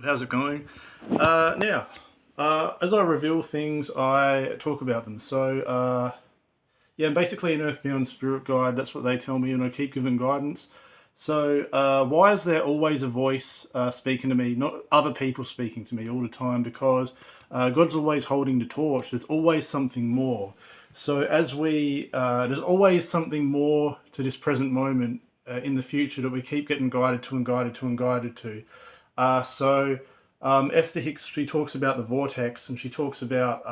How's it going? As I reveal things, I talk about them. Yeah, I'm basically an Earthbound spirit guide. That's what they tell me, and I keep giving guidance. Why is there always a voice speaking to me, not other people speaking to me all the time? Because God's always holding the torch. There's always something more. There's always something more to this present moment in the future that we keep getting guided to and guided to and guided to. Uh, so Esther Hicks, she talks about the vortex, and she talks about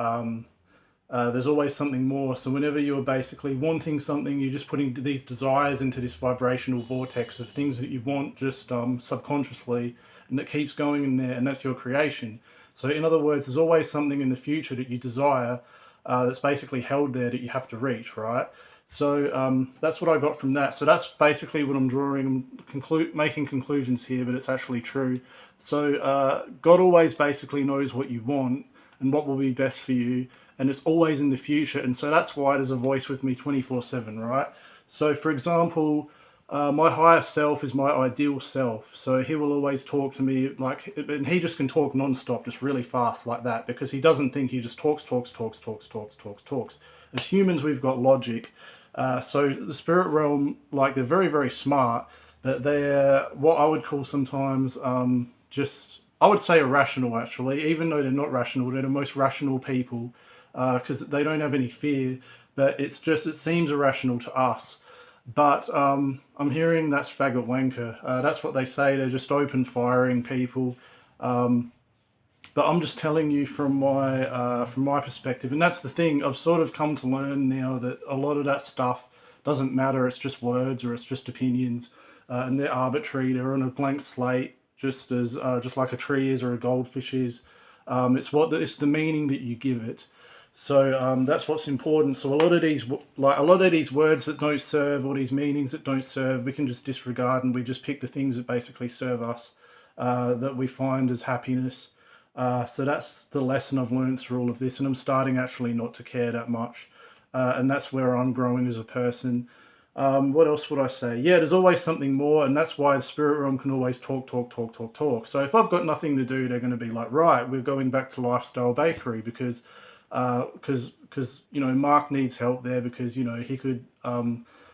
there's always something more. So whenever you're basically wanting something, you're just putting these desires into this vibrational vortex of things that you want just subconsciously, and it keeps going in there, and that's your creation. So in other words, there's always something in the future that you desire that's basically held there that you have to reach, right? That's what I got from that. So that's basically what I'm drawing. Making conclusions here, but it's actually true. God always basically knows what you want and what will be best for you, and it's always in the future. And so that's why there's a voice with me 24/7, right? So, for example, my higher self is my ideal self. So he will always talk to me like, and he just can talk non-stop, just really fast like that, because he doesn't think, he just talks, talks, talks, talks, talks, talks, talks. As humans, we've got logic. So the spirit realm, like, they're very, very smart, but they're what I would call sometimes I would say irrational, actually. Even though they're not rational, they're the most rational people because they don't have any fear. But it seems irrational to us. But I'm hearing that's faggot wanker. That's what they say. They're just open firing people. Um, but I'm just telling you from my perspective, and that's the thing. I've sort of come to learn now that a lot of that stuff doesn't matter. It's just words or it's just opinions, and they're arbitrary. They're on a blank slate, just like a tree is or a goldfish is. It's the meaning that you give it. That's what's important. So a lot of these words that don't serve, or these meanings that don't serve, we can just disregard, and we just pick the things that basically serve us, that we find as happiness. So that's the lesson I've learned through all of this, and I'm starting actually not to care that much, and that's where I'm growing as a person. What else would I say? Yeah, there's always something more, and that's why the spirit realm can always talk, talk, talk, talk, talk. So if I've got nothing to do, they're going to be like, right, we're going back to Lifestyle Bakery because Mark needs help there because he could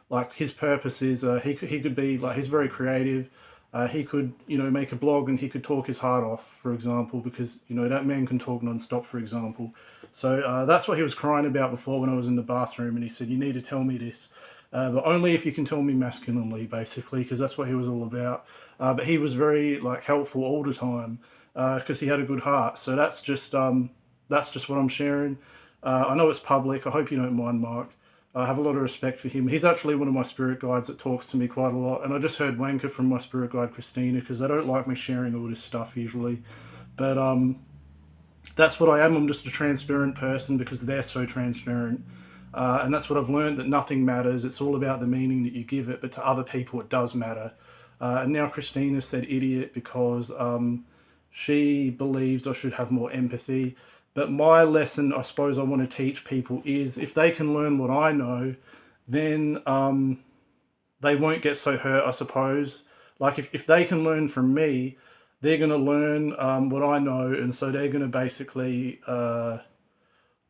like his purpose is he could be like, he's very creative. He could make a blog and he could talk his heart off, for example, because that man can talk non-stop, for example. That's what he was crying about before when I was in the bathroom, and he said, you need to tell me this, but only if you can tell me masculinely, basically, because that's what he was all about. But he was very like helpful all the time because he had a good heart. So that's just what I'm sharing. I know it's public. I hope you don't mind, Mark. I have a lot of respect for him. He's actually one of my spirit guides that talks to me quite a lot. And I just heard wanker from my spirit guide, Christina, because they don't like me sharing all this stuff usually. But that's what I am. I'm just a transparent person because they're so transparent. And that's what I've learned, that nothing matters. It's all about the meaning that you give it, but to other people it does matter. And now Christina said idiot because she believes I should have more empathy. But my lesson, I suppose, I want to teach people is if they can learn what I know, then they won't get so hurt, I suppose. Like if they can learn from me, they're going to learn what I know. And so they're going to basically, I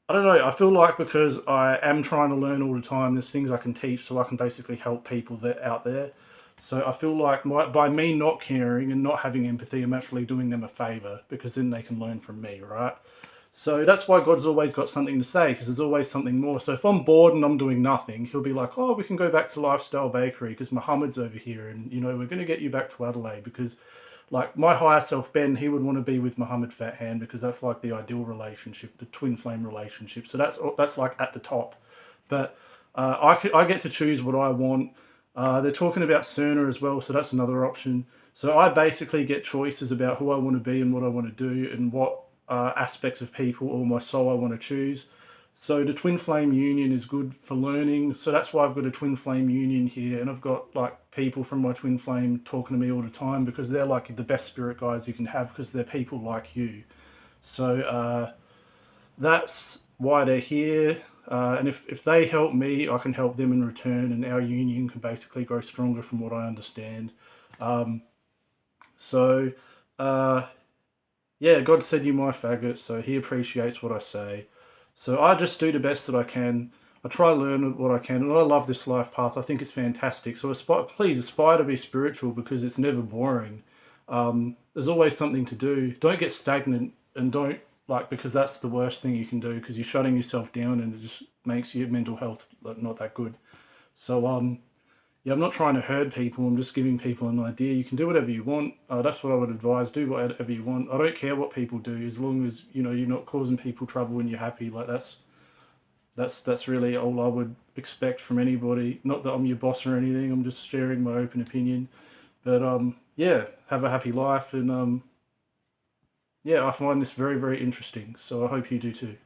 don't know, I feel like because I am trying to learn all the time, there's things I can teach so I can basically help people that out there. So I feel like by me not caring and not having empathy, I'm actually doing them a favor because then they can learn from me, right? So that's why God's always got something to say, because there's always something more. So if I'm bored and I'm doing nothing, he'll be like, oh, we can go back to Lifestyle Bakery because Muhammad's over here, and we're going to get you back to Adelaide because, like, my higher self, Ben, he would want to be with Muhammad Fat Hand because that's like the ideal relationship, the twin flame relationship. So that's like at the top. But I get to choose what I want. They're talking about Cerner as well, so that's another option. So I basically get choices about who I want to be and what I want to do and what aspects of people or my soul I want to choose. So the twin flame union is good for learning. So that's why I've got a twin flame union here, and I've got like people from my twin flame talking to me all the time because they're like the best spirit guides you can have because they're people like you. So that's why they're here. And if they help me, I can help them in return, and our union can basically grow stronger from what I understand. Um, so, uh, yeah, God said you my faggot, so he appreciates what I say. So I just do the best that I can. I try to learn what I can, and I love this life path. I think it's fantastic. So please aspire to be spiritual because it's never boring. There's always something to do. Don't get stagnant, and don't like because that's the worst thing you can do because you're shutting yourself down, and it just makes your mental health like, not that good. So yeah, I'm not trying to herd people. I'm just giving people an idea. You can do whatever you want. That's what I would advise. Do whatever you want. I don't care what people do as long as you're not causing people trouble and you're happy. Like that's really all I would expect from anybody. Not that I'm your boss or anything. I'm just sharing my open opinion. But yeah, have a happy life and yeah, I find this very very interesting. So I hope you do too.